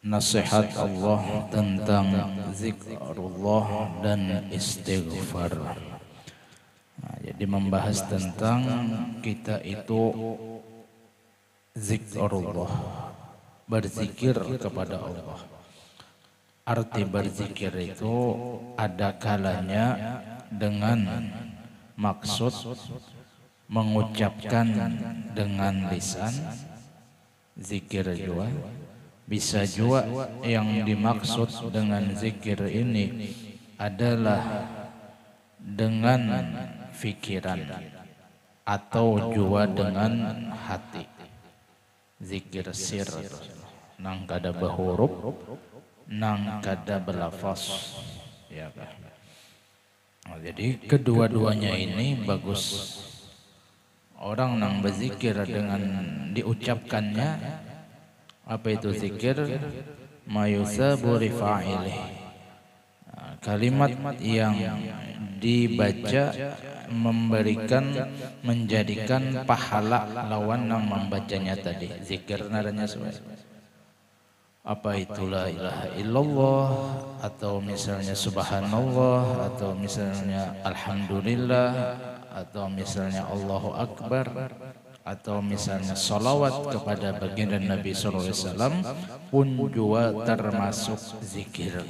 nasihat Allah tentang zikrullah dan istighfar. Nah, jadi membahas tentang kita itu zikrullah, berzikir kepada Allah. Arti berzikir itu ada kalanya dengan maksud mengucapkan dengan lisan, zikir juga. Bisa juga yang dimaksud dengan zikir ini adalah dengan fikiran atau juga dengan hati. Zikir sir, nang kada berhuruf, nang kada belafaz, ya kan? Nah, jadi kedua-duanya ini bagus. Orang nang berzikir dengan diucapkannya, apa itu zikir? Mayusabu rifa'ilih. Kalimat yang dibaca menjadikan pahala lawan yang membacanya tadi. Zikir nadanya apa itu la ilaha illallah, atau misalnya subhanallah, atau misalnya alhamdulillah, atau misalnya Allahu Akbar, atau misalnya salawat kepada baginda Nabi SAW pun juga termasuk zikir.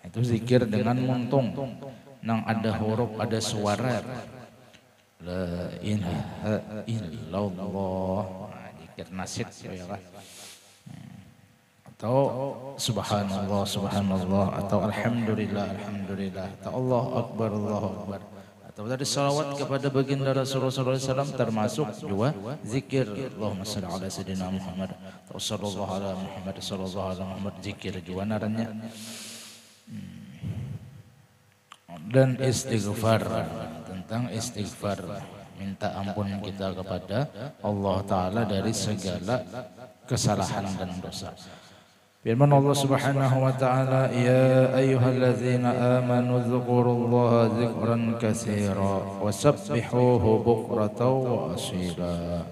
Itu zikir dengan muntung, nang ada huruf, ada suara. La ilaha illallah, zikir nasyid ya kan. Atau subhanallah subhanallah, atau alhamdulillah alhamdulillah, atau Allah akbar Allah akbar, atau dari salawat kepada baginda Rasulullah SAW termasuk juga zikir. Allahumma shalli ala sayyidina Muhammad atau sallallahu ala Muhammad sallallahu ala Muhammad, zikir juga naranya. Dan istighfar, tentang istighfar, minta ampun kita kepada Allah Ta'ala dari segala kesalahan dan dosa. Firman Allah Subhanahu wa taala, ya ayyuhalladzina amanu dzkurullaha dzikran katsira wasabbihuhu bukratan wa asila.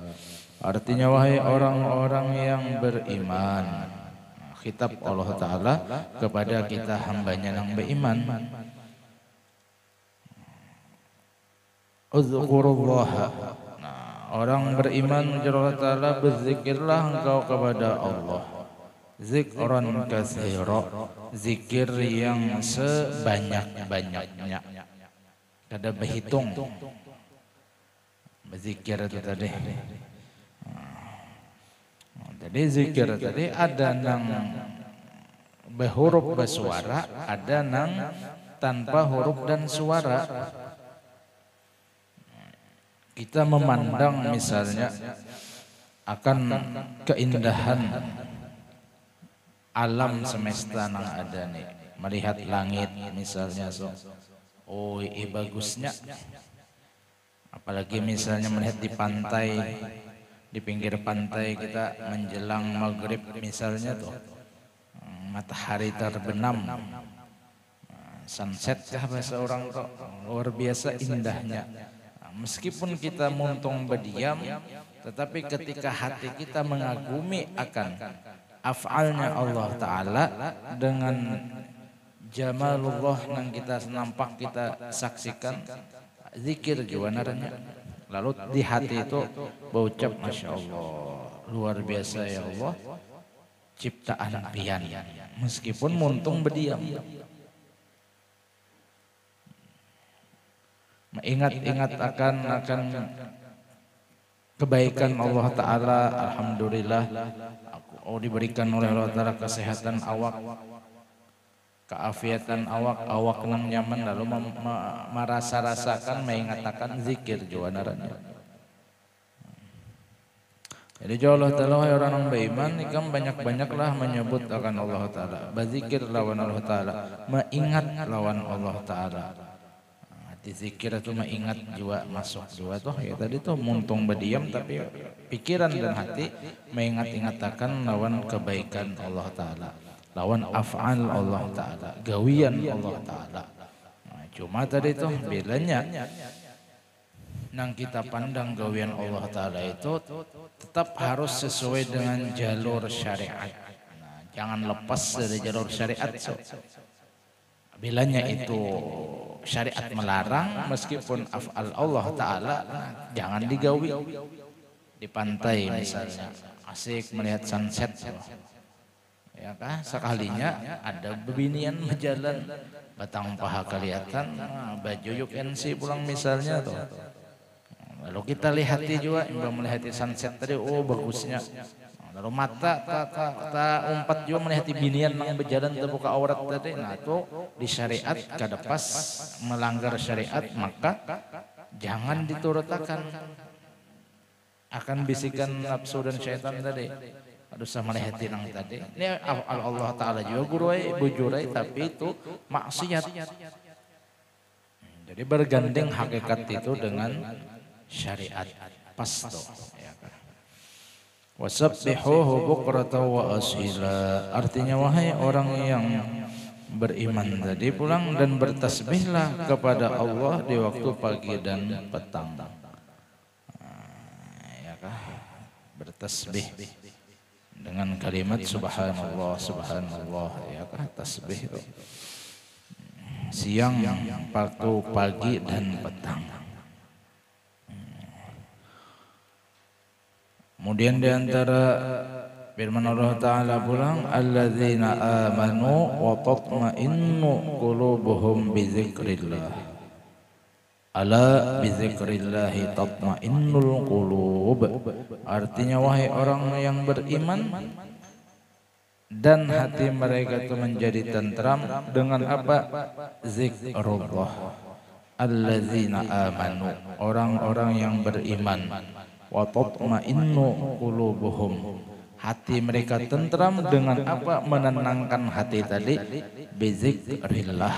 Artinya wahai orang-orang yang beriman. Khitab Allah Taala kepada kita hambanya yang beriman. Udzkurullaha. Nah, orang beriman kepada Allah Taala, berzikirlah engkau kepada Allah. Zikran katsira, zikir yang sebanyak-banyaknya. Kada berhitung. Berzikir itu tadi. Jadi zikir tadi ada nang berhuruf bersuara, ada nang tanpa huruf dan suara. Kita memandang misalnya akan keindahan alam semesta nang ada nih, melihat langit misalnya, oh bagusnya. Apalagi misalnya melihat di pantai, di pinggir pantai kita menjelang maghrib misalnya tuh, matahari terbenam, sunset kah bahasa orang tuh, luar biasa indahnya. Meskipun kita muntung berdiam, tetapi ketika hati kita mengagumi akan af'alnya Allah Ta'ala dengan jamalullah yang kita nampak, kita saksikan, zikir juga naranya. Lalu di hati itu berucap, Masya Allah, luar biasa ya Allah, ciptaan pian, meskipun muntung berdiam. Ingat-ingat akan kebaikan Allah Ta'ala. Alhamdulillah, diberikan oleh Allah Ta'ala kesehatan awak, keafiatan awak nang nyaman, lalu merasa-rasakan, mengatakan zikir juga naranya. Jadi Allah Ta'ala, orang yang beriman ikam banyak-banyaklah menyebut akan Allah Ta'ala, berzikir lawan Allah Ta'ala, mengingat lawan Allah Ta'ala. Di zikir itu mengingat juga masuk juga tuh ya tadi tuh, muntung berdiam tapi pikiran dan hati mengingat-ingatkan lawan kebaikan Allah Ta'ala, lawan af'al Allah Ta'ala, gawian Allah Ta'ala. Nah, cuma tadi tuh bedanya nang kita pandang gawian Allah Ta'ala itu tetap harus sesuai dengan jalur syariat. Nah, Jangan lepas dari jalur syariat. So. Bilanya itu syariat melarang, meskipun af'al Allah Ta'ala, jangan digawi. Di pantai misalnya, asik melihat sunset. Ya kah? Sekalinya ada bebinian berjalan, batang paha kelihatan, baju yuk NC pulang misalnya tuh. Lalu kita lihati juga, imbang melihati sunset tadi, oh bagusnya. Lalu mata tak umpat juga melihati binian yang berjalan terbuka aurat tadi. Nah itu di syariat kada pas, melanggar syariat, maka jangan diturutakan. Akan bisikan nafsu dan syaitan tadi. Aduh sama melihati nang tadi. Ini Allah Ta'ala juga guruai, bujurai, tapi itu maksiat. Jadi bergandeng hakikat itu dengan syariat. Pas tuh. Wasabbihuhu bukratan wa asila. Artinya wahai orang yang beriman tadi, pulang dan bertasbihlah kepada Allah di waktu pagi dan petang. Ya kah? Bertasbih dengan kalimat subhanallah subhanallah, ya kah? Tasbih itu siang, waktu pagi dan petang. Kemudian diantara firman Allah Ta'ala pulang, alladzina amanu wa tatma'innu qulubuhum bizikrillah. Ala bizikrillahi tatma'innul qulub. Artinya wahai orang yang beriman dan hati mereka itu menjadi tentram dengan apa? Zikrullah. Alladzina amanu, orang-orang yang beriman. Wa tatma'innu qulubuhum, hati mereka tentram dengan apa? Menenangkan hati tadi, bizikrillah.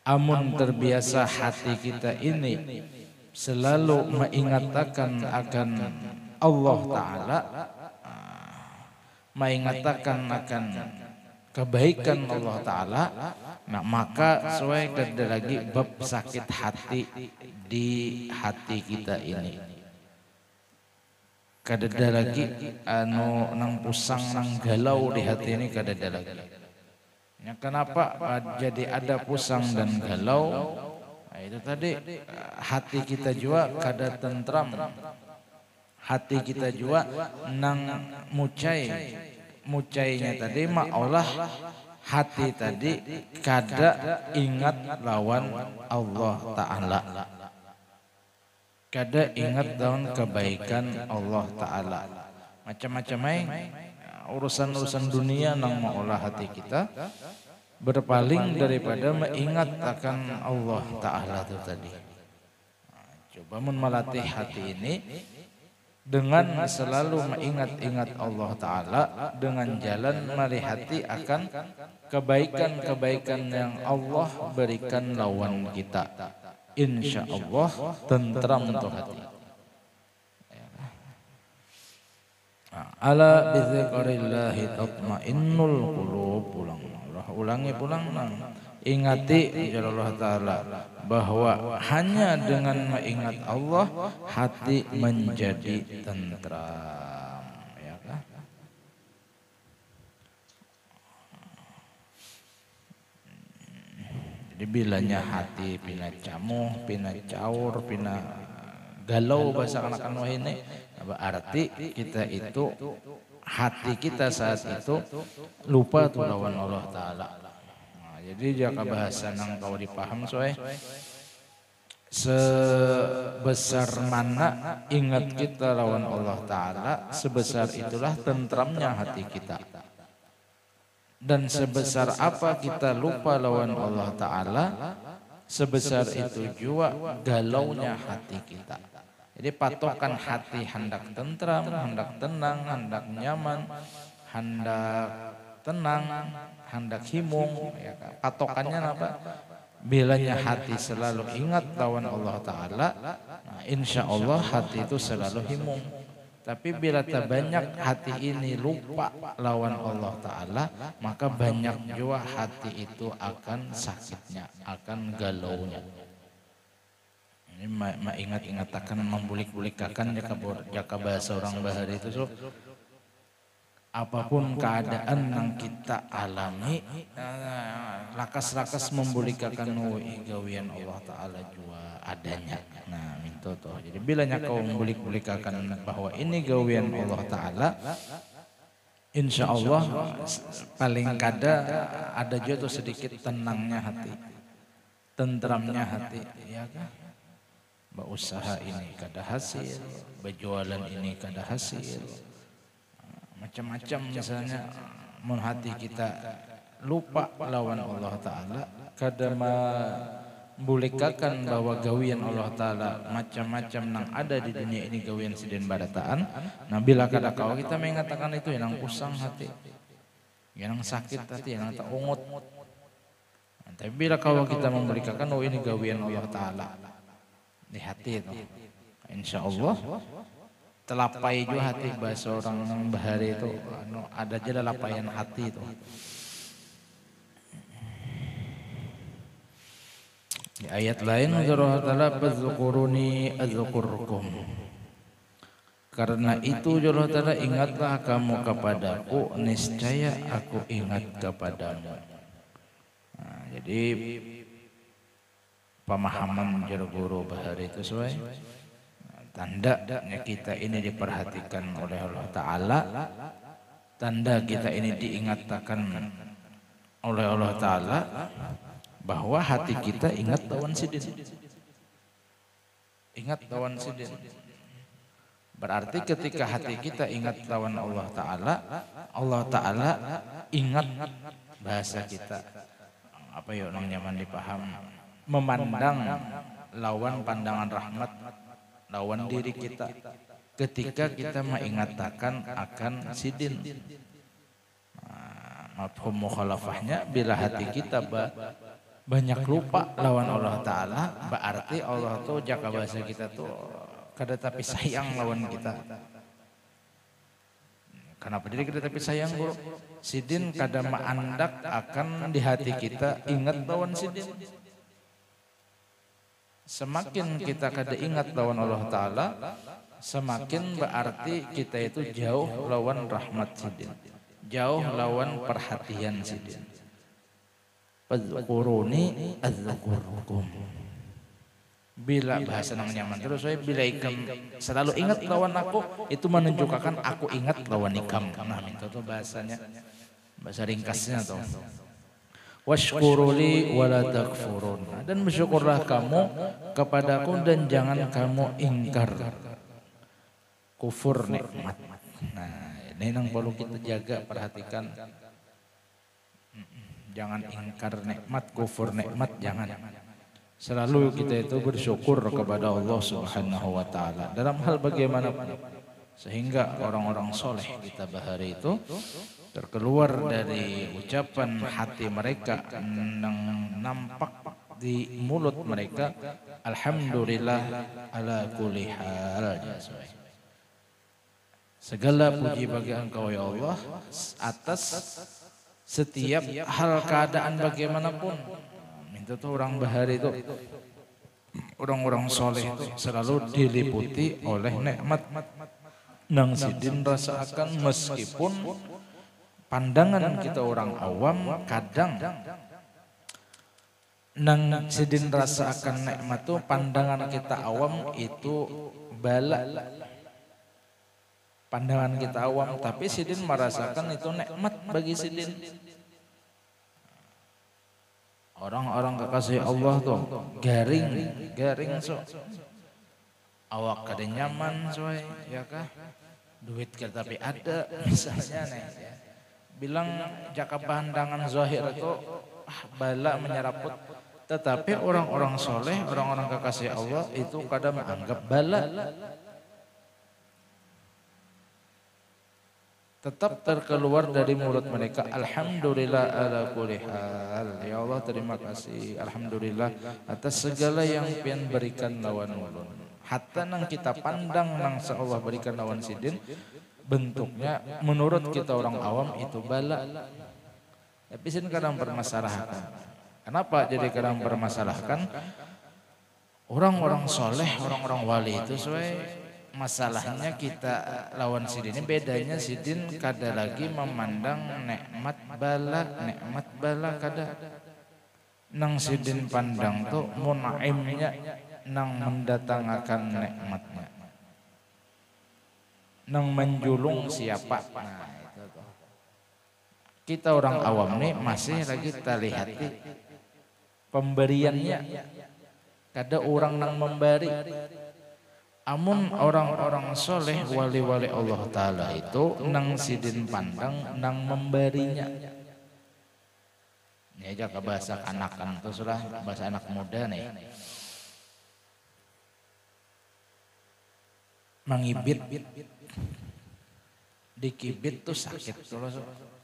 Amun terbiasa hati kita ini selalu mengingatkan akan Allah Ta'ala, mengingatkan akan kebaikan Allah Ta'ala, nah maka sesuai kada lagi bab sakit hati di hati kita ini. Kadada lagi nang pusang nang galau di hati ini, kadada lagi. Ya, kenapa jadi ada pusang dan galau? Nah, itu tadi hati kita juga kada tentram. Hati kita juga nang mucainya tadi maolah hati tadi kada ingat lawan Allah Ta'ala. Kada ingat daun kebaikan Allah Ta'ala. Macam-macam urusan-urusan dunia nang mengolah hati kita berpaling daripada mengingat akan Allah Ta'ala itu tadi. Coba melatih hati ini dengan selalu mengingat-ingat Allah Ta'ala, dengan jalan melihati akan kebaikan-kebaikan yang Allah berikan lawan kita. Insya Allah tentram untuk hati. Ala bizikrillahi tatmainnul qulub. Ulangi pulang. Ingati ya Allah Ta'ala bahwa hanya dengan mengingat Allah hati menjadi tentram. Ya kan? Jadi bilanya hati pina camuh, pina caur, pina galau bahasa anak-anak ini, berarti kita itu hati kita saat itu lupa tuh lawan Allah Ta'ala. Nah, jadi jika bahasa nang kau dipaham soe, sebesar mana ingat kita lawan Allah Ta'ala, sebesar itulah tentramnya hati kita. Dan sebesar apa kita lupa lawan Allah Ta'ala, sebesar itu juga galaunya hati kita. Jadi patokan hati hendak tentram, hendak tenang, hendak nyaman, hendak tenang, hendak himung. Ya, patokannya apa? Bilanya hati selalu ingat lawan Allah Ta'ala, nah, insya Allah hati itu selalu himung. Tapi bila tak banyak hati ini lupa lawan Allah Ta'ala, maka banyak juga hati itu akan sakitnya, akan galaunya. Ini ingat-ingat akan membulik-bulik akan jaka bahasa orang bahari itu so. apapun keadaan yang kita alami, lakas-lakas membulikakan gawian Allah Ta'ala jua adanya. Nah minta toh. Jadi bilanya kau membulik-bulikakan bahwa ini gawian Allah Ta'ala, insya Allah paling kada ada juga sedikit tenangnya hati, tentramnya hati, ya kan? Usaha ini kada hasil, berjualan ini kada hasil, macam-macam misalnya, mun hati kita lupa lawan Allah Ta'ala, kada membulikakan bahwa gawian Allah Ta'ala macam-macam yang ada di dunia ini gawian sidin barataan. Nah bila kada kau kita mengatakan itu yang pusang hati, yang sakit hati, yang tak ungut. Nah, tapi bila kau kita membulikakan oh ini gawian Allah Ta'ala di hati itu, insya Allah telapai juga hati. Bahasa orang bahari itu ada aja lapayan hati itu. Di ayat lain Allah Ta'ala fadzukuruni adzkurkum. Karena itu Allah Ta'ala ingatlah kamu kepadaku, niscaya aku ingat kepadamu. Nah, jadi pemahaman jero guru bahari itu sesuai tandanya kita ini diperhatikan oleh Allah Ta'ala, tanda kita ini diingatkan oleh Allah Ta'ala bahwa hati kita ingat lawan sidin, ingat lawan sidin. Berarti ketika hati kita ingat lawan Allah Ta'ala, Allah Ta'ala ingat bahasa kita apa ya nyaman dipaham, memandang lawan pandangan rahmat lawan diri kita ketika kita mengingatakan akan sidin. Mafhum mukhalafahnya bila hati kita banyak lupa lawan Allah Ta'ala, berarti Allah tuh jaka bahasa kita tuh kada tapi sayang lawan kita. Kenapa jadi kada tapi sayang bro? Sidin kada maandak akan di hati kita ingat lawan sidin. Semakin kita kada ingat lawan Allah Ta'ala, semakin berarti kita itu jauh lawan rahmat sidin, jauh lawan perhatian sidin. Fadzukuruni adzkurkum. Bila bahasa nang nyaman terus saya bila ikam selalu ingat lawan aku, itu menunjukkan aku ingat lawan ikam. Nah itu tuh bahasanya, bahasa ringkasnya tuh. Washkuruli wala takfurun. Dan bersyukurlah kamu kepadaku dan jangan kamu ingkar kufur nikmat. Nah ini yang perlu kita jaga, perhatikan. Jangan ingkar nikmat, kufur nikmat, jangan. Selalu kita itu bersyukur kepada Allah Subhanahu wa Ta'ala dalam hal bagaimanapun, sehingga orang-orang soleh kita bahari itu terkeluar dari ucapan hati mereka yang nampak di mulut mereka, alhamdulillah ala kulli hal. Segala puji bagi Engkau ya Allah atas setiap hal keadaan bagaimanapun. Minta tuh orang bahari itu, orang-orang soleh itu selalu diliputi oleh nikmat nang sidin rasakan, meskipun pandangan kita orang awam kadang nang sidin rasakan nikmat tuh pandangan kita awam itu bala. Pandangan kita awam, tapi sidin merasakan itu nikmat bagi sidin. Orang-orang kekasih Allah tuh garing so. Awak kada nyaman soy, ya kah? Duit kita tapi ada misalnya nih. Bilang jaka pandangan zahir itu bala menyeraput, tetapi orang-orang soleh, orang-orang kekasih Allah itu kadang menganggap bala. Tetap terkeluar dari mulut mereka, alhamdulillah ala kulli hal. Ya Allah terima kasih, alhamdulillah atas segala yang pian berikan lawan ulun. Hatta nang kita pandang nang Allah berikan lawan sidin, bentuknya menurut kita orang awam itu bala. Tapi sin kadang permasalahkan. Kenapa jadi kadang permasalahkan? Orang-orang soleh, orang-orang wali itu sesuai masalahnya kita lawan sidin ini bedanya sidin kada lagi memandang nikmat bala kada nang sidin pandang tuh munaimnya nang mendatangkan nikmatnya nang menjulung siapa. Nah, itu tuh. Kita orang awam nih masih lagi kita lihat pemberiannya. Kada orang nang memberi. Amun orang-orang soleh wali-wali Allah Ta'ala itu nang sidin pandang nang memberinya. Ini aja ke bahasa kanakan itu sudah bahasa anak muda nih. Mengibit, dikibit tuh sakit,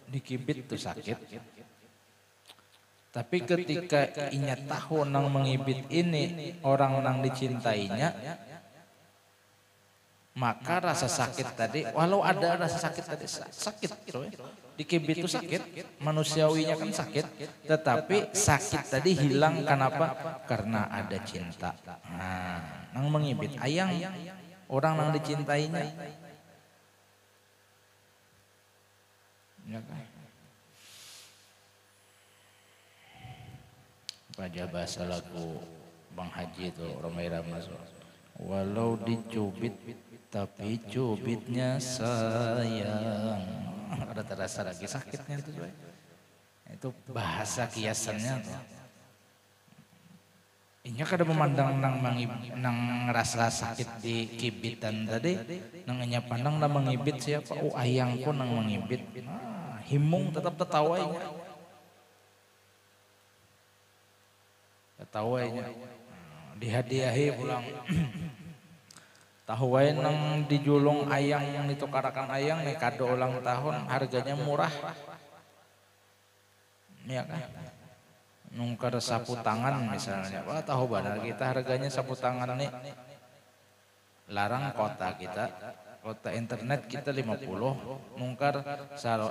dikibit tuh sakit. Tapi ketika inya tahu nang mengibit ini orang nang dicintainya, maka rasa sakit tadi, walau ada rasa sakit tadi sakit, dikibit itu sakit, manusiawinya kan sakit, tetapi sakit tadi hilang kenapa? Karena ada cinta. Nah, nang mengibit ayang orang nang dicintainya. Ya kan? Baca bahasa lagu Bang Haji itu Romai Ramazan. Walau dicubit tapi cubitnya sayang. Ada terasa lagi sakitnya itu. Itu bahasa kiasannya tuh. Inya kada memandang nang rasa sakit di kibitan tadi, nang inya pandang nang mengibit siapa? Oh ayangku nang mengibit. Himung tetap tertawainya. Tertawainya. Dihadiahi pulang. Tahu wae nang dijulung ayang yang ditukarakan ayang nih kado ulang tahun harganya murah. Ya kan? Nungkar sapu tangan misalnya, wah tahu benar kita harganya sapu tangan nih larang kota kita, kota internet kita 50, nungkar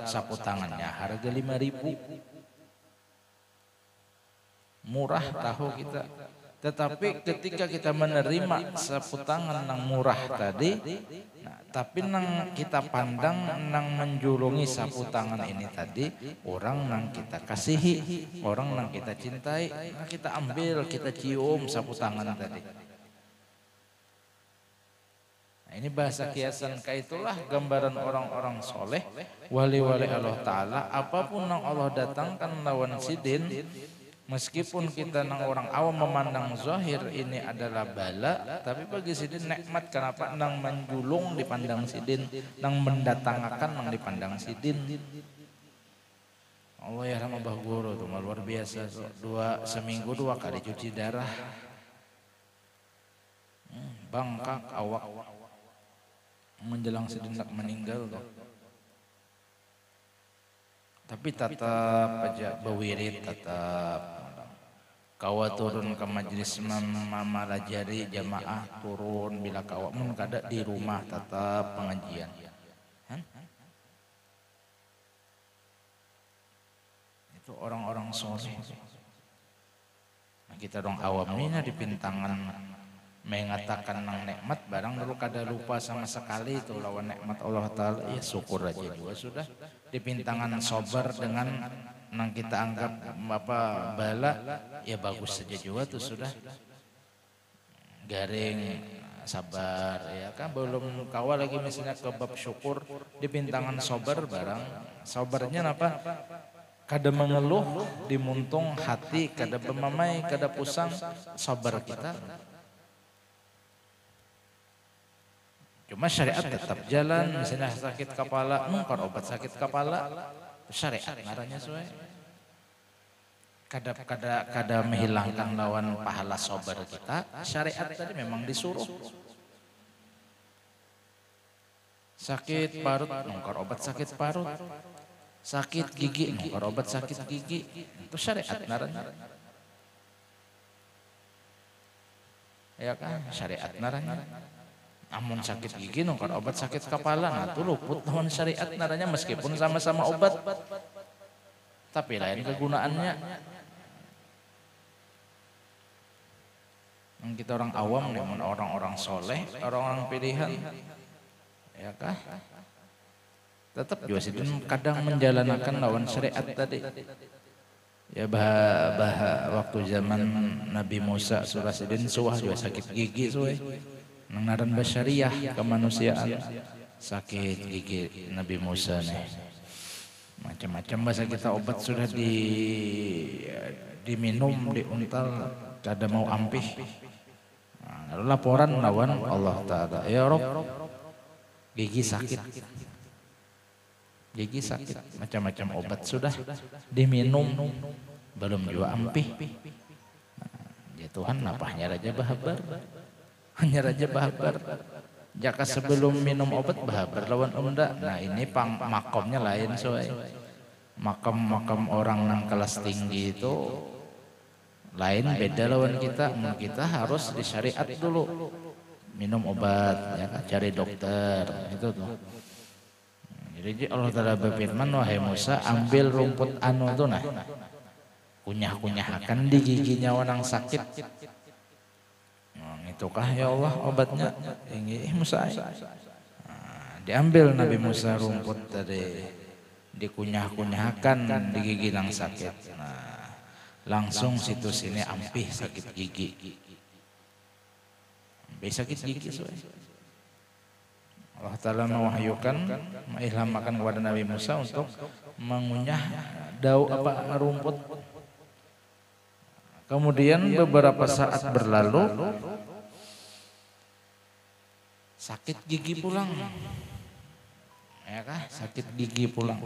sapu tangannya harga 5.000, murah tahu kita. Tetapi ketika kita menerima sapu tangan nang murah tadi, nah, tapi nang kita pandang nang menjulungi sapu tangan ini tadi, orang nang kita kasihi, orang nang kita cintai, nah kita ambil, kita cium sapu tangan tadi. Nah, ini bahasa kiasan kaitulah gambaran orang-orang soleh, wali-wali Allah Ta'ala, apapun nang Allah datangkan lawan sidin, meskipun kita nang orang awam memandang zahir ini adalah bala, tapi bagi sidin nikmat. Kenapa? Nang menjulung dipandang sidin, nang mendatangkan nang dipandang sidin. Allah ya rahmat bah guru tuh luar biasa. Seminggu 2 kali cuci darah, bangkak awak menjelang sidin meninggal tuh. Tapi tetap aja bewirid, tetap kawa turun ke majelis mamalajari jamaah turun bila kawa mun kada di rumah tetap pengajian. Itu orang-orang soleh. Nah, kita dong awam ini dipintangan mengatakan nang nikmat barang dulu kada lupa sama sekali itu lawan nikmat Allah Ta'ala, ya syukur aja juga sudah. Dipintangan sobar dengan nang kita anggap apa bala, ya bagus saja juga tuh sudah. Garing sabar ya kan, belum kawal lagi misalnya ke bab syukur dipintangan sobar barang. Sobarnya apa? Kada mengeluh dimuntung hati, kada pemamai, kada pusang, sabar kita. Cuma syariat tetap jalan, misalnya sakit kepala, nungkar obat sakit kepala, syariat ngarannya sesuai. Kada menghilangkan lawan pahala sabar kita, syariat tadi memang disuruh. Sakit parut, nungkar obat sakit parut. Sakit gigi, nungkar obat sakit gigi, itu syariat ngarannya. Ya kan, syariat ngarannya. Amun sakit gigi nungkar obat sakit kepala, nah itu luput lawan syariat naranya meskipun sama-sama obat, tapi lain kegunaannya. Kita orang awam nih, orang-orang soleh, orang-orang pilihan, ya kah? Tetap juga sih kadang menjalankan lawan syariat tadi. Ya waktu zaman Nabi Musa surah sidin suah juga sakit gigi suwe. Nangaran basyariah kemanusiaan sakit gigi Nabi Musa nih. Macam-macam bahasa kita obat sudah diminum, diuntal, kada mau ampih. Nah, laporan lawan Allah Ta'ala, ya Rob, gigi sakit, macam-macam obat sudah diminum, belum juga ampih. Ya Tuhan, napahnya raja bahabar, hanya raja bahabar. Jaka sebelum minum obat bahabar lawan unda. Nah ini makomnya lain soalnya. Makam orang nang kelas tinggi itu lain, beda lawan kita. Kita harus disyariat dulu, minum obat, ya, cari dokter itu tuh. Jadi Allah Ta'ala berfirman, wahai Musa, ambil rumput anu tuh nah, kunyah-kunyahkan di giginya orang sakit. Nah, itukah ya Allah obatnya? Ini Musa. Nah, diambil Nabi Musa rumput tadi, dikunyah-kunyahkan di gigi yang sakit. Nah, langsung situs ini ampih sakit gigi. Ampih sakit gigi soalnya. Allah Ta'ala mewahyukan, mengilhamkan kepada Nabi Musa untuk mengunyah rumput. Kemudian beberapa saat berlalu, sakit gigi pulang. Ya kah? Sakit gigi pulang.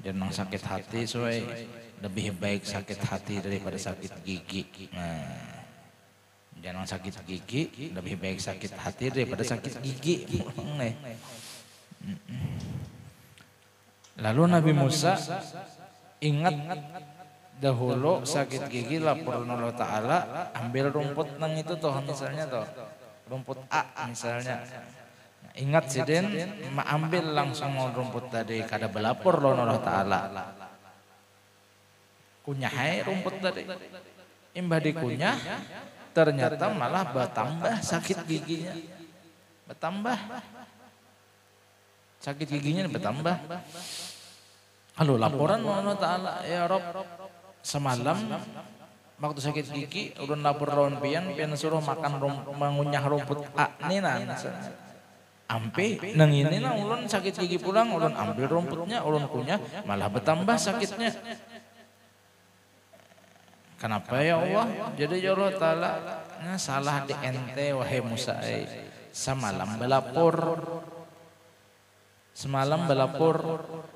Dan yang sakit hati soalnya lebih baik sakit hati daripada sakit gigi. Nah, jangan sakit gigi, lebih baik sakit hati daripada sakit gigi. Lalu Nabi Musa ingat dahulu sakit gigi, laporan Allah Ta'ala, ambil rumput nang itu toh misalnya toh, rumput A misalnya. Ingat sidin, ambil langsung rumput tadi, kada belapor lawan Allah Ta'ala. Kunyahai rumput tadi, imbah dikunyah, ternyata malah bertambah sakit giginya, bertambah sakit giginya bertambah. Lalu laporan Allah Ta'ala, ya Rob, semalam waktu sakit gigi ulun lapor lawan pian suruh makan mengunyah rumput A nina ampe nang ini nang ulun sakit gigi pulang, ulun ambil rumputnya, ulun kunyah, malah bertambah sakitnya. Kenapa ya Allah? Jadi ya Allah Ta'ala, nah salah di ente wahai Musa, semalam belapor,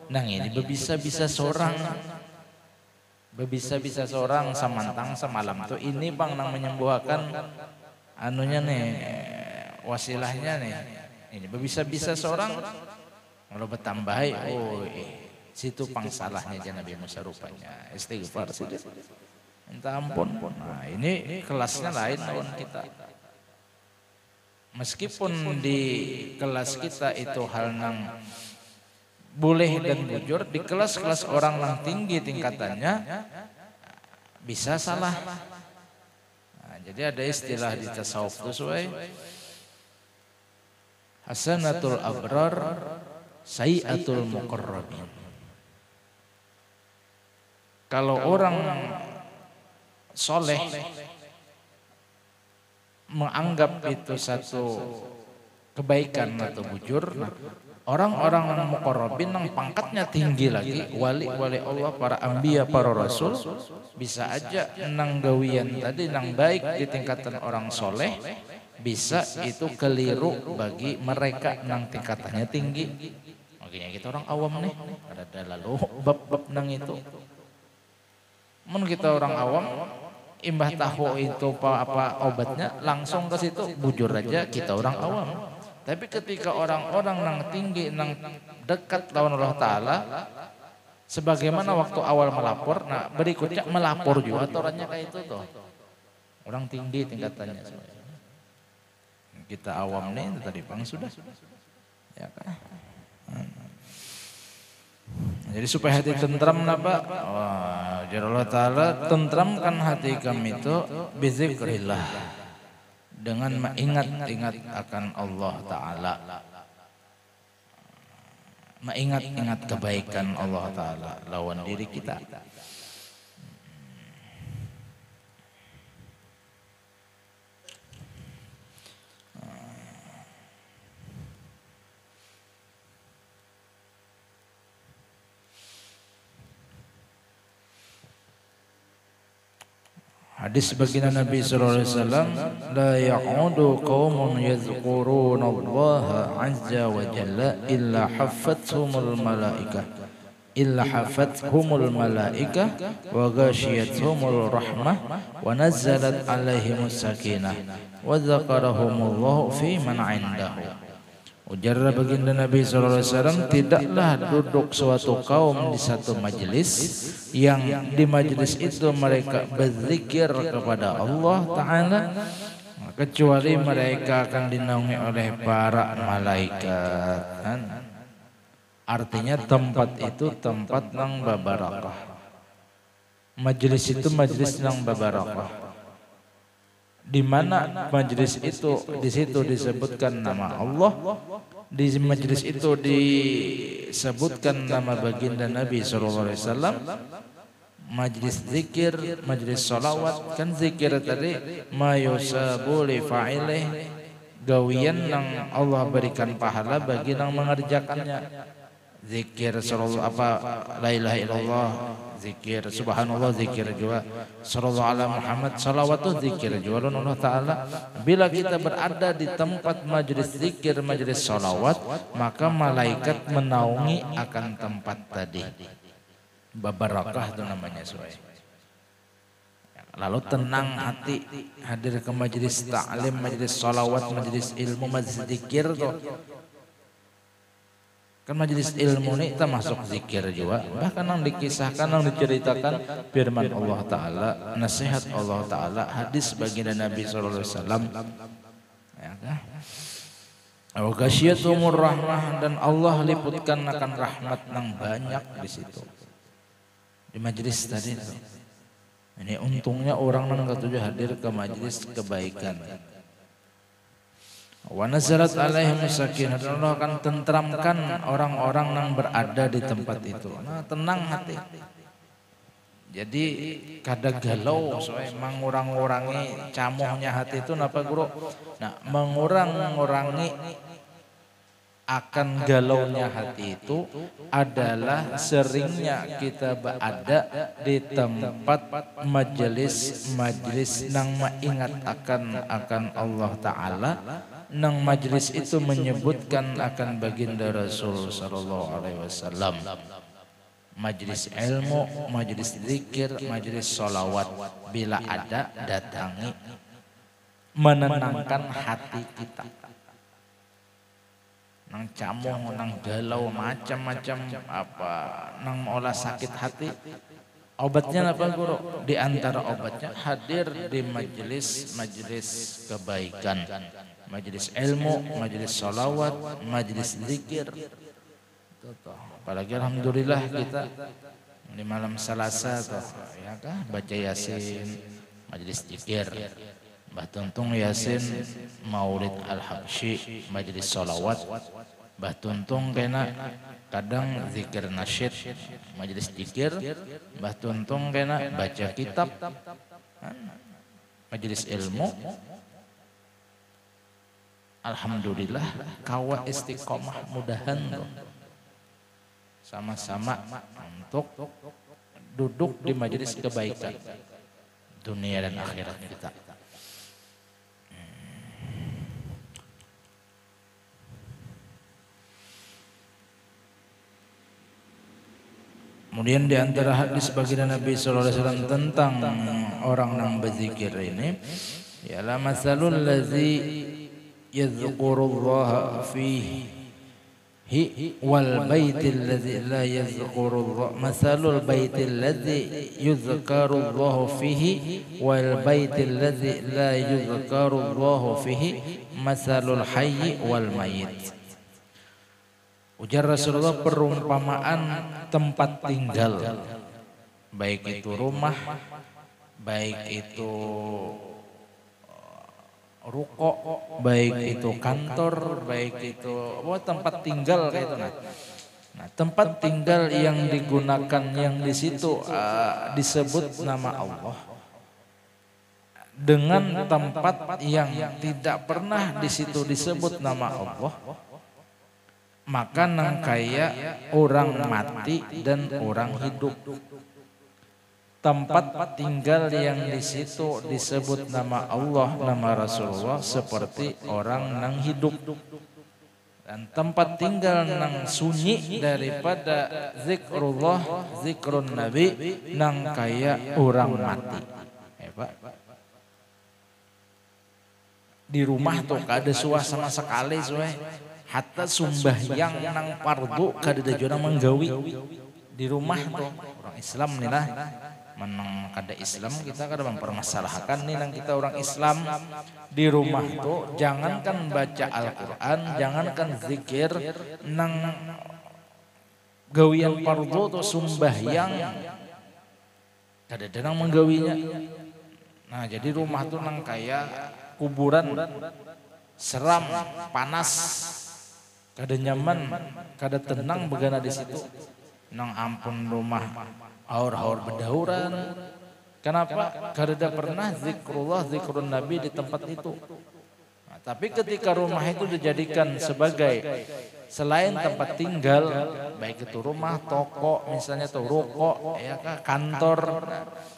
nang ini berbisa-bisa seorang samantang semalam tuh ini bang nang menyembuhkan anunya nih, wasilahnya nih, ini berbisa-bisa seorang, kalau bertambah, situ pang salahnya aja Nabi Musa rupanya, istighfar sih. Minta ampun. Nah ini kelasnya lain lawan kita. Meskipun di kelas kita itu hal nang boleh dan bujur, di kelas-kelas orang yang tinggi tingkatannya bisa salah. Nah, jadi ada istilah di tasawuf itu sesuai hasanatul abrar sayyatul muqarrabin. Kalau orang soleh menganggap itu satu kebaikan atau bujur, orang-orang yang muqarrabin yang pangkatnya tinggi lagi, wali-wali Allah, para anbiya, para rasul, bisa aja nang gawian tadi nang baik di tingkatan orang soleh, bisa itu keliru bagi mereka nang tingkatannya tinggi. Makanya kita orang awam nih, ada lalu bab-bab nang itu. Men kita orang awam, imbah tahu itu apa obatnya, langsung ke situ, bujur aja kita orang awam. Tapi ketika orang-orang nang tinggi, nang dekat lawan Allah Ta'ala, sebagaimana waktu awal melapor, nah berikutnya melapor juga aturannya kayak itu tuh. Orang tinggi tingkatannya. Kita awam nih, itu tadi bang sudah. Ya kan? Jadi supaya hati tentram napa, Ujar Allah Ta'ala, tentramkan hati kami itu bizikrillah, dengan mengingat-ingat akan Allah Ta'ala, mengingat-ingat kebaikan Allah Ta'ala lawan diri kita. Hadis baginda Nabi sallallahu alaihi wasallam, la ya'udu qaumun yadhkuruna Allah azza wa jalla illa haffathumul malaikah wa ghashiyatuhumul rahmah wa nazzalat alaihimus sakinah wa dzakarahumullahu fi man 'indahu. Ujar baginda Nabi SAW, tidaklah duduk suatu kaum di satu majelis yang di majelis itu mereka berzikir kepada Allah Ta'ala, kecuali mereka akan dinaungi oleh para malaikat. Artinya tempat itu tempat nang babarakah. Majelis itu majelis nang babarakah. Di mana majelis itu, di situ disebutkan nama Allah, di majelis itu disebutkan nama baginda Nabi SAW, majelis zikir, majelis salawat. Kan zikir tadi ma yusabu li fa'ilih, gawian yang Allah berikan pahala bagi yang mengerjakannya. Zikir sallallahu la ilaha illallah, zikir subhanallah, zikir juga sallallahu ala Muhammad, salawat itu zikir juga Allah Ta'ala. Bila kita berada di tempat majelis zikir, majelis salawat, maka malaikat menaungi akan tempat tadi. Babarakah itu namanya soalnya. Lalu tenang hati hadir ke majelis ta'lim, majelis salawat, majelis ilmu, majelis zikir tuh. Kan majelis ilmu ini termasuk zikir juga. Bahkan yang dikisahkan, yang diceritakan firman Allah Ta'ala, nasihat Allah Ta'ala, hadis baginda Nabi SAW. Ya kan? Wa ghasyiyatumur rahmah, dan Allah liputkan akan rahmat yang banyak di situ. Di majelis tadi itu. Ini untungnya orang yang ketujuh hadir ke majelis kebaikan. Wa nazalat alaihim sakinah, dan Allah akan tentramkan orang-orang yang berada di tempat itu. Nah, tenang hati. Jadi kada galau, soalnya mengurang-urangi camuhnya hati itu napa guru? Nah, mengurang-urangi akan galaunya hati itu adalah seringnya kita berada di tempat majelis nang mengingat akan Allah Ta'ala, nang majelis itu menyebutkan akan baginda Rasul sallallahu alaihi wasallam. Majelis ilmu, majelis zikir, majelis salawat, bila ada datangi, menenangkan hati kita. Nang camung, nang galau, macam-macam apa, nang olah sakit hati. Obatnya apa guru? Di antara obatnya hadir di majelis kebaikan, majelis ilmu, majelis salawat, majelis zikir. Apalagi alhamdulillah kita di malam Selasa tuh, ya kan, baca Yasin, majelis zikir. Mbah Tuntung Yasin, Maulid Al-Habsyi, majelis salawat. Mbah Tuntung kena kadang zikir nasyid, majelis zikir. Mbah Tuntung kena baca kitab, majelis ilmu. Alhamdulillah kawa istiqomah, mudahan tuh sama-sama untuk duduk di majelis kebaikan dunia dan akhirat kita. Kemudian di antara hadis baginda Nabi sallallahu alaihi wasallam tentang orang yang berzikir ini, ialah masalul ladzi yadhkurullaha fihi wal baitil ladzi la yadhkurullah, masalul baitil ladzi yuzkarullahu fihi wal baitil ladzi la yuzkarullahu fihi masalul hayyi wal mayyit. Ujar Rasulullah, perumpamaan tempat tinggal baik itu rumah, baik itu ruko, baik itu kantor, baik itu tempat tinggal kayak itu. Nah, tempat tinggal yang digunakan yang di situ disebut nama Allah dengan tempat yang tidak pernah di situ disebut nama Allah, maka nang kaya orang mati dan orang hidup. Tempat tinggal yang di situ disebut nama Allah, nama Rasulullah seperti orang nang hidup. Dan tempat tinggal nang sunyi daripada zikrullah, zikrun Nabi nang kaya orang mati. Di rumah tuh kada suah sama sekali suah. Hatta sumbahyang nang fardu kada ada orang menggawi. Di rumah tuh orang Islam nih lah. Menang kada Islam kita kada mempermasalahkan nih nang kita orang Islam. Di rumah tuh jangankan baca Al-Quran, jangankan zikir, nang gawian fardu tuh sumbahyang kada ada nang menggawinya. Nah jadi rumah tuh nang kaya kuburan, seram, panas, kada nyaman, kada tenang begana di situ. Nang ampun rumah haur-haur bedauran. Kenapa? Kada pernah zikrullah, zikrun Nabi di tempat itu. Nah, tapi ketika rumah itu dijadikan sebagai selain tempat tinggal, baik itu rumah, toko, misalnya atau ruko, ya kantor,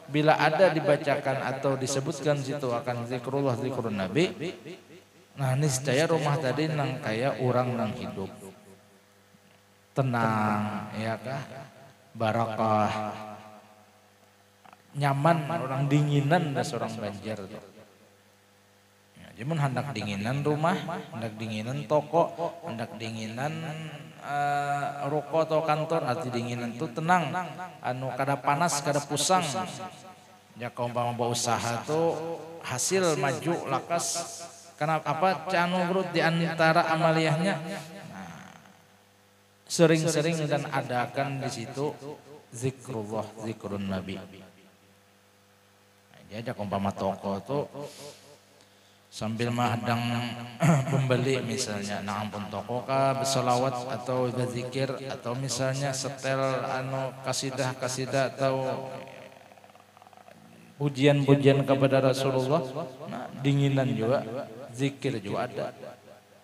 bila ada dibacakan atau disebutkan situ akan zikrullah, zikrun Nabi, nah niscaya rumah tadi nang kaya orang nang hidup. Tenang, ya kah? Barakah, nyaman, orang dinginan dan seorang banjir. Ya, jadi hendak dinginan rumah, hendak dinginan toko, hendak dinginan ruko atau kantor, arti dinginan itu tenang, anu kada panas, kada pusang. Ya kau umpama usaha tuh hasil maju lakas. Kenapa? Apa canu urut di antara amaliyahnya? Sering-sering dan adakan di situ zikrullah, zikrun Nabi. Jadi umpama toko tuh sambil mahadang pembeli misalnya, nah ampun toko kah berselawat atau berzikir atau misalnya setel anu kasidah atau pujian-pujian kepada Rasulullah, nah dinginan juga, zikir juga ada.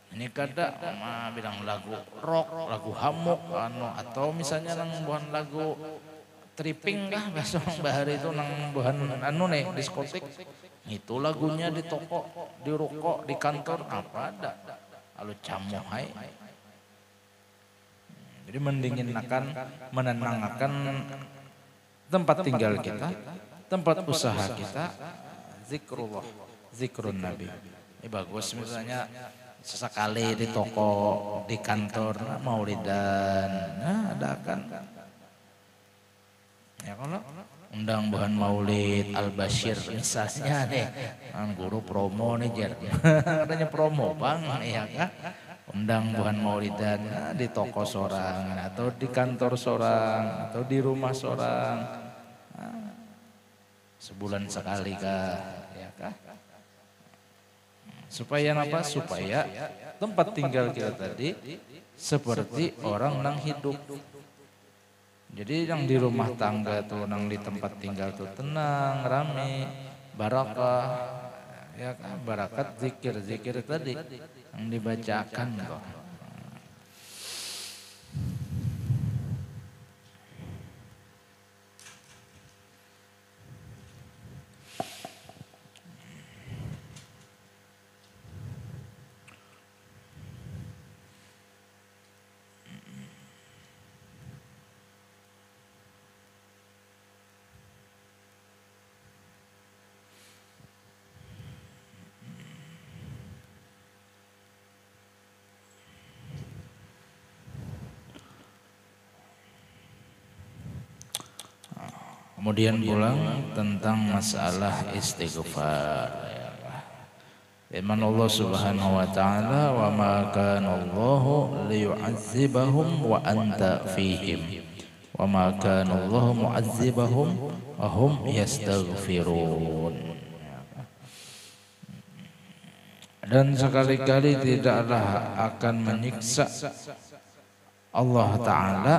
Ini kada bilang lagu rock, lagu hamuk atau misalnya nang buhan lagu tripping kah bahasa bahari itu nang buhan nih diskotik. Itu lagunya di toko, di ruko, di kantor apa ada. Lalu camuhai. Jadi mendinginkan, menenangkan tempat tinggal kita, tempat usaha kita, zikrullah, zikrun Nabi. Ini bagus misalnya sesekali di toko, di kantor, maulidan, nah adakan. Ya kalau undang bahan maulid Al-Bashir misalnya nih, guru promo nih jar, katanya promo bang, ya kan? Undang bahan maulidan di toko seorang, atau di kantor seorang, atau di rumah seorang, sebulan sekali kah, ya kah? Supaya apa? Supaya tempat tinggal kita tadi seperti orang nang hidup. Jadi yang di rumah tangga tuh, nang di tempat tinggal tuh tenang, rame, barakah, ya kan? Barakat zikir tadi yang dibacakan kok. Kemudian pulang tentang masalah istighfar. Firman Allah Subhanahu wa taala, "Wa ma kana Allahu liyu'adzibahum wa anta fihim Wa ma kana Allahu mu'adzibahum wa hum yastaghfirun. Dan sekali-kali tidaklah akan menyiksa Allah Ta'ala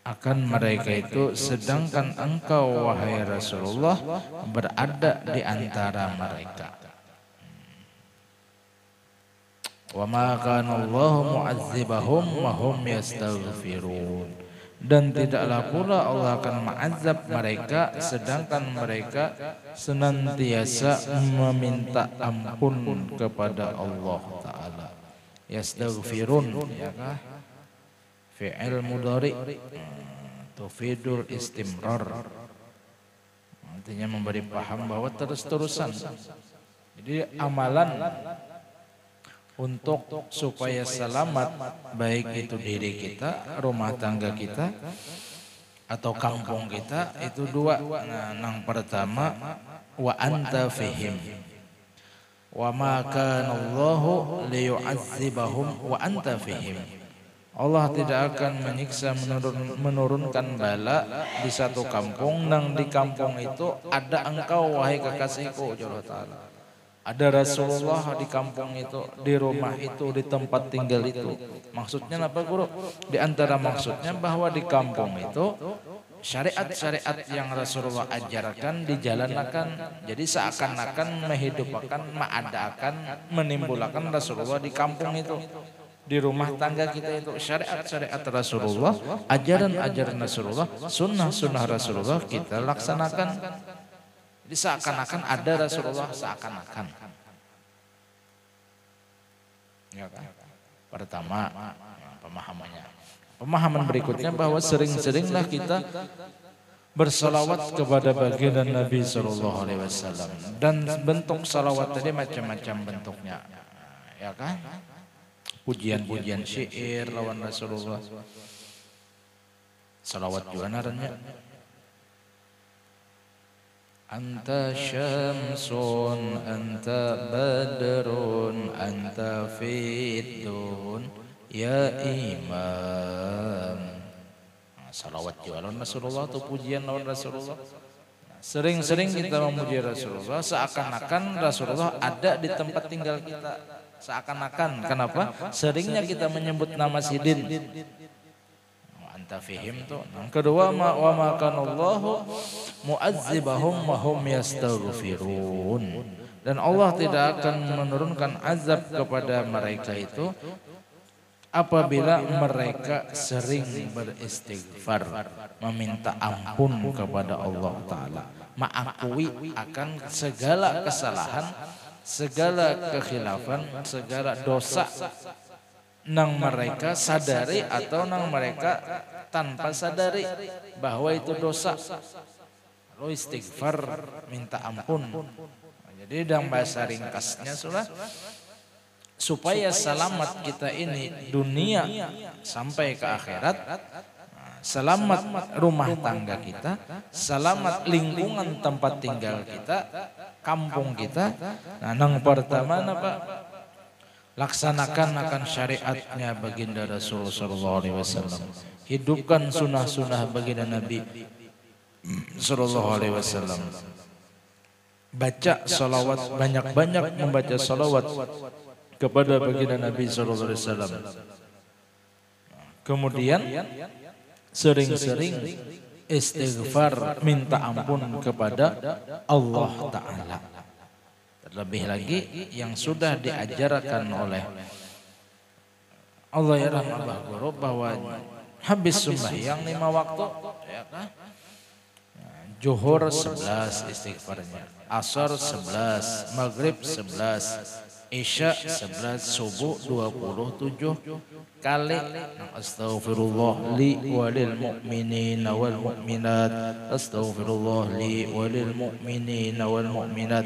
akan mereka itu sedangkan engkau wahai Rasulullah berada di antara mereka. Wa ma kana Allahu mu'adzibahum wa hum yastaghfirun. Dan tidaklah pula Allah akan mengazab mereka sedangkan mereka senantiasa meminta ampun kepada Allah Ta'ala. Yastaghfirun, ya kah? Fi'il mudhari tufidul istimrar, artinya memberi paham bahwa terus-terusan. Jadi amalan untuk supaya selamat, baik itu diri kita, rumah tangga kita, atau kampung kita, itu dua. Nah, yang pertama, wa anta fihim. Wa ma kana Allahu liyu'adzibahum wa anta fihim. Allah tidak akan menyiksa menurunkan bala di satu kampung, dan di kampung itu ada engkau wahai kekasihku, Allah Ta'ala. Ada Rasulullah di kampung itu, di rumah itu, di tempat tinggal itu. Maksudnya apa, Guru? Di antara maksudnya bahwa di kampung itu syariat-syariat yang Rasulullah ajarkan dijalankan. Jadi seakan-akan menghidupkan, mengadakan, menimbulkan Rasulullah di kampung itu. Di rumah tangga kita itu syariat-syariat Rasulullah, ajaran-ajaran Rasulullah, sunnah-sunnah Rasulullah kita laksanakan. Jadi seakan-akan ada Rasulullah, seakan-akan. Ya kan? Pertama, pemahamannya. Pemahaman berikutnya bahwa sering-seringlah kita bersalawat kepada baginda Nabi SAW. Dan bentuk salawat tadi macam-macam bentuknya. Ya kan? Pujian-pujian syair lawan Rasulullah. Salawat juga naranya. Anta syamsun, anta badrun, anta fitun, ya imam. Salawat juga lawan Rasulullah atau pujian lawan Rasulullah. Sering-sering kita memuji Rasulullah seakan-akan Rasulullah ada di tempat tinggal kita. Seakan-akan. Kenapa? Seringnya kita menyebut nama sidin. Anta fihim tuh. Kedua, wa ma kana Allahu mu'adzibahum wa hum yastaghfirun. Dan Allah tidak akan menurunkan azab kepada mereka itu apabila mereka sering beristighfar, meminta ampun kepada Allah Ta'ala, mengakui akan segala kesalahan, segala kekhilafan, segala dosa nang mereka sadari atau nang mereka tanpa sadari bahwa itu dosa. Lalu istighfar, minta ampun. Jadi dalam bahasa ringkasnya supaya selamat kita ini dunia sampai ke akhirat, selamat rumah tangga kita, selamat lingkungan tempat tinggal kita, kampung kita. Nah, yang pertama apa? Laksanakan akan syariatnya baginda Rasul sallallahu alaihi wasallam. Hidupkan sunnah-sunnah baginda Nabi sallallahu alaihi wasallam. Baca salawat, banyak-banyak membaca salawat kepada baginda Nabi sallallahu alaihi wasallam. Kemudian sering-sering istighfar, minta ampun kepada Allah Ta'ala. Terlebih lagi yang sudah diajarkan oleh Allah ya rahmatullah guru bahwa habis sembahyang 5 waktu, ya kan? Zuhur 11 istighfarnya, asar 11, maghrib 11, Isya 11, subuh 27 kali. Astaghfirullah li walil mu'minina wal mu'minat. Astaghfirullah li walil mu'minina wal mu'minat.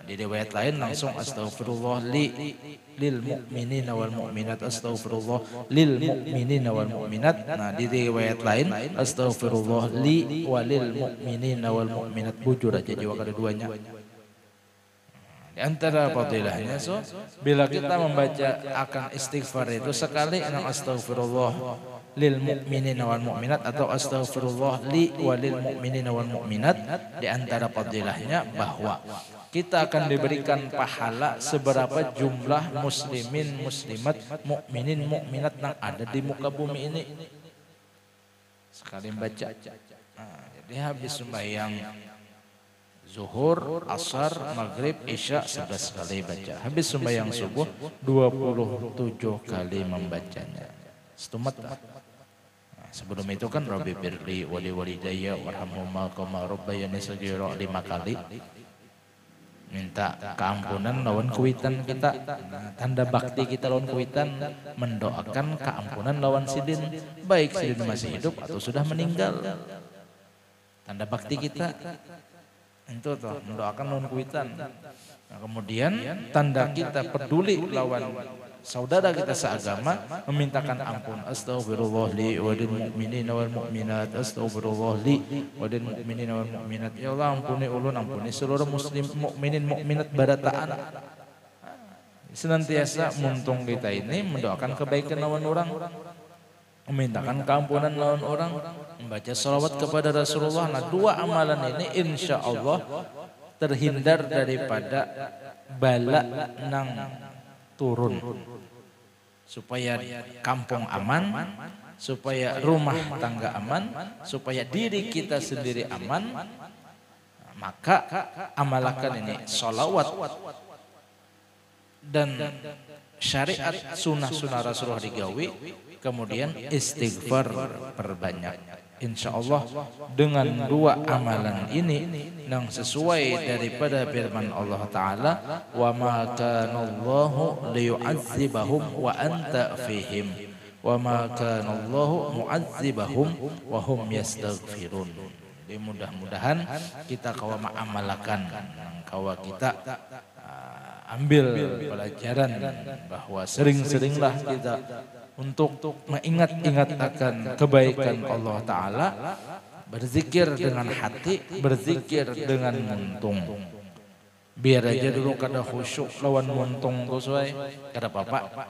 Di riwayat lain langsung astaghfirullah li lil mu'minina wal mu'minat. Astaghfirullah lil mu'minina wal mu'minat. Nah, di riwayat lain astaghfirullah li walil mu'minina wal mu'minat. Bujur aja jiwa keduanya. Di antara fadilahnya bila kita membaca akan istighfar itu sekali astaghfirullah lil mu'minina wal mu'minat atau astaghfirullah li walil mu'minina wal mu'minat, di antara fadilahnya bahwa kita akan diberikan pahala seberapa jumlah muslimin muslimat mukminin mukminat yang ada di muka bumi ini. Sekali baca. Nah, jadi habis sembahyang zuhur, asar, maghrib, isya 11 kali baca. Habis sembahyang subuh 27 kali membacanya. Setumat. Nah, sebelum itu kan Rabbi birli wali walidayya warhamhuma kama rabbayani shaghira 5 kali. Minta keampunan lawan kuitan kita. Nah, tanda bakti kita lawan kuitan mendoakan keampunan lawan sidin, baik sidin masih hidup atau sudah meninggal. Tanda bakti kita itu toh mendoakan lawan kuitan. Nah, kemudian tanda kita peduli lawan saudara kita seagama, memintakan ampun. Astaghfirullah li wa lil mu'minina wal mu'minat, astaghfirullah li wa lil mu'minina wal mu'minat. Ya Allah, ampuni ulun, ampuni seluruh muslim mukminin mukminat barataan. Senantiasa muntung kita ini mendoakan kebaikan lawan orang, memintakan keampunan lawan orang, membaca salawat kepada Rasulullah. Nah, dua amalan ini insya Allah terhindar daripada bala nang turun, supaya kampung aman, supaya rumah tangga aman, supaya diri kita sendiri aman. Maka amalkan ini salawat dan syariat sunnah-sunnah Rasulullah digawi, kemudian istighfar perbanyak. Insya Allah dengan dua amalan ini yang sesuai daripada firman Allah Ta'ala, wa ma kana Allahu liyu'adzibahum wa anta fihim wa ma kana Allahu mu'adzibahum wa hum yastaghfirun. Jadi mudah-mudahan kita kawa ma'amalakan, kawa kita ambil pelajaran bahwa sering-seringlah kita untuk mengingat-ingat akan kebaikan Allah Ta'ala, berzikir dengan hati, berzikir dengan muntung. Biar aja dulu kada khusyuk lawan muntung sesuai, kada apa-apa.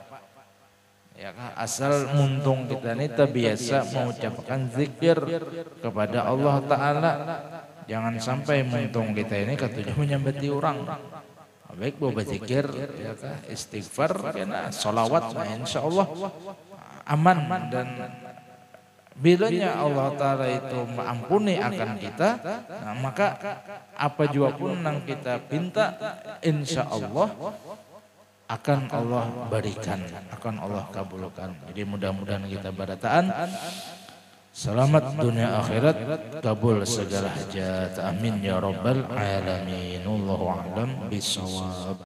Ya kan? Asal muntung kita ini terbiasa mengucapkan zikir kepada Allah Ta'ala. Jangan sampai muntung kita ini ketujuh menyambati orang. Baik bawa berzikir, ya kan? Istighfar, kena salawat, nah insya Allah aman. Dan bilanya Allah Ta'ala itu mengampuni akan kita, nah, maka apa jua pun yang kita pinta insya Allah akan Allah berikan, akan Allah kabulkan. Jadi mudah-mudahan kita barataan selamat dunia akhirat, kabul segala hajat, amin ya rabbal alamin. Wallahu a'lam bishawab.